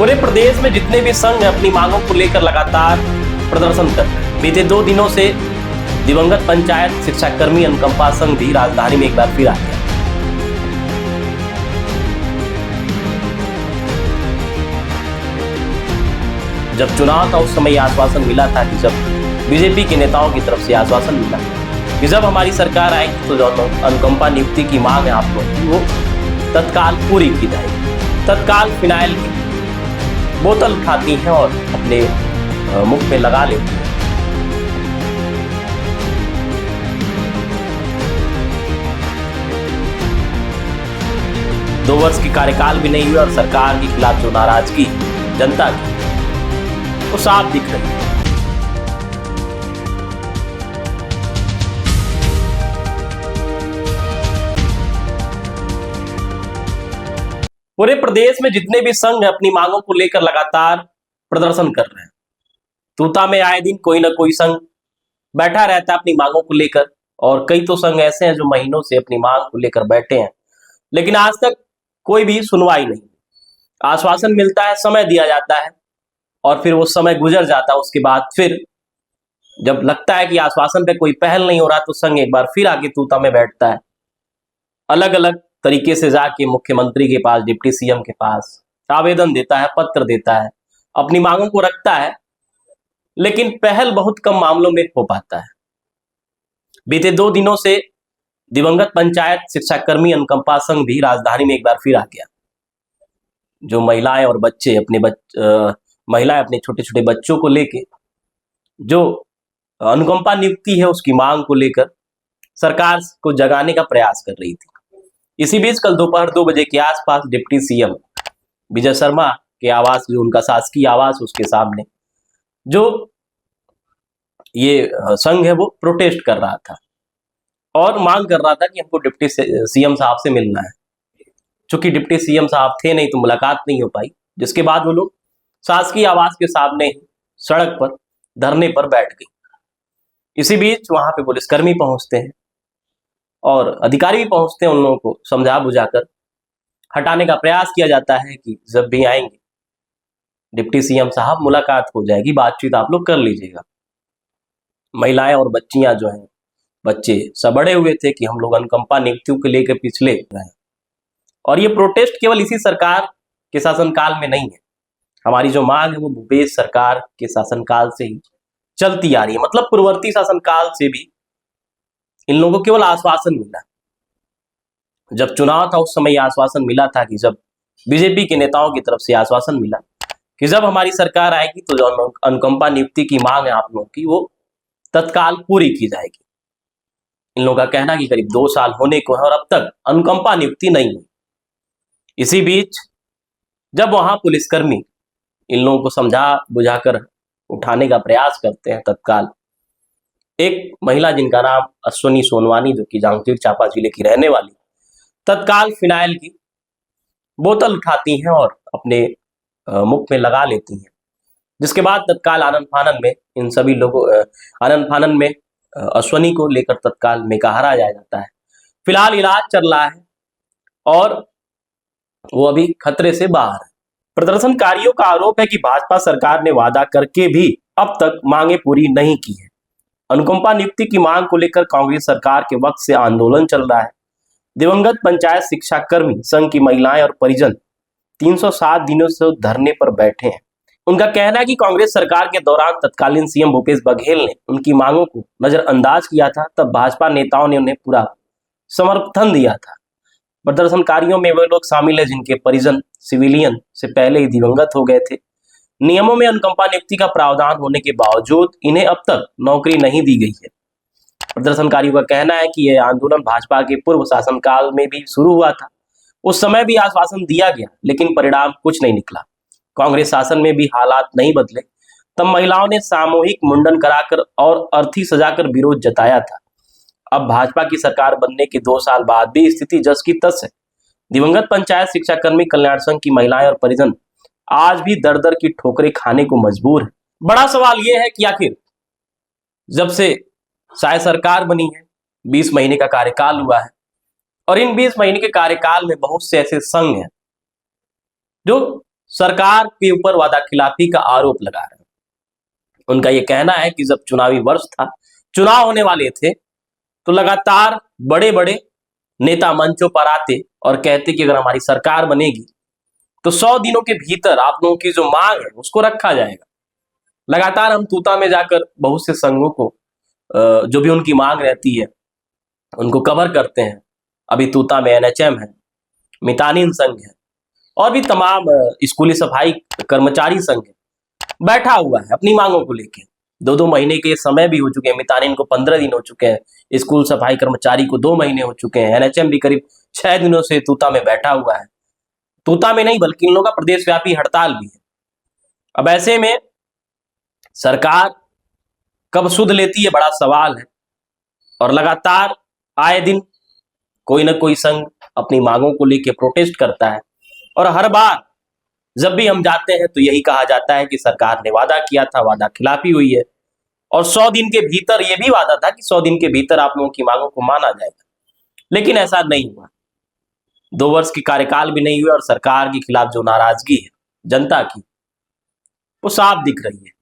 पूरे प्रदेश में जितने भी संघ हैं अपनी मांगों को लेकर लगातार प्रदर्शन कर रहे हैं। बीते 2 दिनों से दिवंगत पंचायत शिक्षा कर्मी अनुकंपा संघ भी राजधानी में एक बार फिर आ गया। जब चुनाव था उस समय आश्वासन मिला था कि जब बीजेपी के नेताओं की तरफ से आश्वासन मिला कि जब हमारी सरकार आएगी तो जो अनुकंपा नियुक्ति की मांग है आप लोगों की वो तत्काल पूरी की जाएगी। तत्काल फिनाइल की बोतल उठाती हैं और अपने मुख में लगा लेती हैं। दो वर्ष की कार्यकाल भी नहीं हुई और सरकार के खिलाफ जो नाराजगी जनता की वो साफ दिख रही है। पूरे प्रदेश में जितने भी संघ अपनी मांगों को लेकर लगातार प्रदर्शन कर रहे हैं। तूता में आए दिन कोई ना कोई संघ बैठा रहता है अपनी मांगों को लेकर, और कई तो संघ ऐसे हैं जो महीनों से अपनी मांग को लेकर बैठे हैं, लेकिन आज तक कोई भी सुनवाई नहीं। आश्वासन मिलता है, समय दिया जाता है और फिर वो समय गुजर जाता है। उसके बाद फिर जब लगता है कि आश्वासन पे कोई पहल नहीं हो रहा तो संघ एक बार फिर आके तूता में बैठता है, अलग अलग तरीके से जाके मुख्यमंत्री के पास, डिप्टी सीएम के पास आवेदन देता है, पत्र देता है, अपनी मांगों को रखता है, लेकिन पहल बहुत कम मामलों में हो पाता है। बीते 2 दिनों से दिवंगत पंचायत शिक्षा कर्मी अनुकंपा संघ भी राजधानी में एक बार फिर आ गया। जो महिलाएं और बच्चे महिलाएं अपने छोटे छोटे बच्चों को लेके जो अनुकंपा नियुक्ति है उसकी मांग को लेकर सरकार को जगाने का प्रयास कर रही थी। इसी बीच कल दोपहर 2 बजे के आसपास डिप्टी सीएम विजय शर्मा के आवास, जो उनका शासकीय आवास, उसके सामने जो ये संघ है वो प्रोटेस्ट कर रहा था और मांग कर रहा था कि हमको डिप्टी सीएम साहब से मिलना है। चूंकि डिप्टी सीएम साहब थे नहीं तो मुलाकात नहीं हो पाई, जिसके बाद वो लोग शासकीय आवास के सामने ही सड़क पर धरने पर बैठ गई। इसी बीच वहां पे पुलिसकर्मी पहुंचते हैं और अधिकारी भी पहुंचते हैं, उन लोगों को समझा बुझाकर हटाने का प्रयास किया जाता है कि जब भी आएंगे डिप्टी सीएम साहब मुलाकात हो जाएगी, बातचीत आप लोग कर लीजिएगा। महिलाएं और बच्चियां जो हैं, बच्चे सब बड़े हुए थे कि हम लोग अनुकंपा नियुक्तियों को लेकर पिछले रहे, और ये प्रोटेस्ट केवल इसी सरकार के शासनकाल में नहीं है। हमारी जो मांग है वो भूपेश सरकार के शासनकाल से ही चलती आ रही है। मतलब पूर्ववर्ती शासनकाल से भी इन लोगों को केवल आश्वासन मिला। जब चुनाव था उस समय आश्वासन मिला था कि जब बीजेपी के नेताओं की तरफ से आश्वासन मिला कि जब हमारी सरकार आएगी तो जो अनुकंपा नियुक्ति की मांग है आप लोगों की वो तत्काल पूरी की जाएगी। इन लोगों का कहना कि करीब 2 साल होने को है और अब तक अनुकंपा नियुक्ति नहीं हुई। इसी बीच जब वहां पुलिसकर्मी इन लोगों को समझा बुझाकर उठाने का प्रयास करते हैं, तत्काल एक महिला जिनका नाम अश्विनी सोनवानी, जो कि जांजगीर चांपा जिले की रहने वाली, तत्काल फिनाइल की बोतल उठाती हैं और अपने मुख में लगा लेती हैं, जिसके बाद तत्काल आनन फानन में इन सभी लोगों अश्विनी को लेकर तत्काल मेकाहारा जाया जाता है। फिलहाल इलाज चल रहा है और वो अभी खतरे से बाहर है। प्रदर्शनकारियों का आरोप है कि भाजपा सरकार ने वादा करके भी अब तक मांगे पूरी नहीं की है। अनुकंपा नियुक्ति की मांग को लेकर कांग्रेस सरकार के वक्त से आंदोलन चल रहा है। दिवंगत पंचायत शिक्षा कर्मी संघ की महिलाएं और परिजन 307 दिनों से धरने पर बैठे हैं। उनका कहना है कि कांग्रेस सरकार के दौरान तत्कालीन सीएम भूपेश बघेल ने उनकी मांगों को नजरअंदाज किया था, तब भाजपा नेताओं ने उन्हें पूरा समर्थन दिया था। प्रदर्शनकारियों में वे लोग शामिल है जिनके परिजन सिविलियन से पहले ही दिवंगत हो गए थे। नियमों में अनुकंपा नियुक्ति का प्रावधान होने के बावजूद इन्हें अब तक नौकरी नहीं दी गई है। प्रदर्शनकारियों का कहना है कि यह आंदोलन भाजपा के पूर्व शासनकाल में भी शुरू हुआ था। उस समय भी आश्वासन दिया गया, लेकिन परिणाम कुछ नहीं निकला। कांग्रेस शासन में भी हालात नहीं बदले। तब महिलाओं ने सामूहिक मुंडन कराकर और अर्थी सजाकर विरोध जताया था। अब भाजपा की सरकार बनने के 2 साल बाद भी स्थिति जस की तस है। दिवंगत पंचायत शिक्षा कर्मी कल्याण संघ की महिलाएं और परिजन आज भी दर दर की ठोकरें खाने को मजबूर है। बड़ा सवाल यह है कि आखिर जब से शायद सरकार बनी है, 20 महीने का कार्यकाल हुआ है, और इन 20 महीने के कार्यकाल में बहुत से ऐसे संघ हैं जो सरकार के ऊपर वादा खिलाफी का आरोप लगा रहे हैं। उनका यह कहना है कि जब चुनावी वर्ष था, चुनाव होने वाले थे, तो लगातार बड़े बड़े नेता मंचों पर आते और कहते कि अगर हमारी सरकार बनेगी तो 100 दिनों के भीतर आप लोगों की जो मांग है उसको रखा जाएगा। लगातार हम तूता में जाकर बहुत से संघों को जो भी उनकी मांग रहती है उनको कवर करते हैं। अभी तूता में एनएचएम है, मितानिन संघ है और भी तमाम स्कूली सफाई कर्मचारी संघ है, बैठा हुआ है अपनी मांगों को लेके। 2-2 महीने के समय भी हो चुके हैं, मितानिन को 15 दिन हो चुके हैं, स्कूल सफाई कर्मचारी को 2 महीने हो चुके हैं, एनएचएम भी करीब 6 दिनों से तूता में बैठा हुआ है। तूता में नहीं बल्कि इन लोगों का प्रदेश व्यापी हड़ताल भी है। अब ऐसे में सरकार कब सुध लेती है, बड़ा सवाल है। और लगातार आए दिन कोई ना कोई संघ अपनी मांगों को लेकर प्रोटेस्ट करता है और हर बार जब भी हम जाते हैं तो यही कहा जाता है कि सरकार ने वादा किया था, वादा खिलाफी हुई है। और 100 दिन के भीतर यह भी वादा था कि 100 दिन के भीतर आप लोगों की मांगों को माना जाएगा, लेकिन ऐसा नहीं हुआ। 2 वर्ष की कार्यकाल भी नहीं हुआ और सरकार के खिलाफ जो नाराजगी है जनता की, वो साफ दिख रही है।